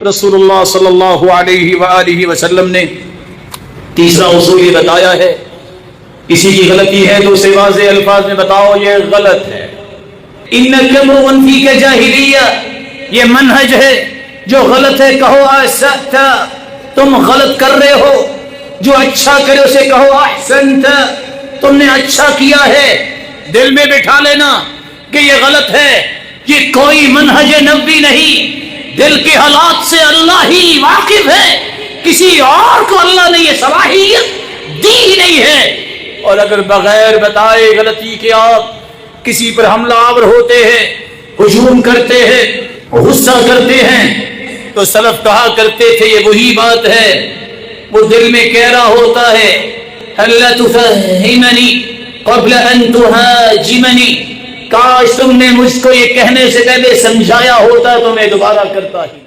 रसूलुल्लाह सल्लल्लाहु अलैहि वसल्लम ने तीसरा उसूल ये बताया है, किसी की गलती है तो उसे वाज़े अल्फाज में बताओ ये गलत है। इन्नका मुन फीका जाहिलिया, ये मनहज है जो गलत है कहो असअता, तुम गलत कर रहे हो। जो अच्छा करे उसे कहो अहसनता, तुमने अच्छा किया है। दिल में बिठा लेना कि ये गलत है, ये कोई मनहज नबी नहीं। दिल के हालात से अल्लाह ही वाकिफ है, किसी और को अल्लाह ने ये सलाहियत दी ही नहीं है। और अगर बगैर बताए गलती के आप किसी पर हमलावर होते हैं, हुजूम करते हैं, गुस्सा करते हैं, तो सलफ कहा करते थे ये वही बात है, वो दिल में कह रहा होता है हल्ला तुफहिमनी क़ब्ल अन तुहाजिमनी, काश तुमने मुझको ये कहने से पहले समझाया होता तो मैं दोबारा करता ही।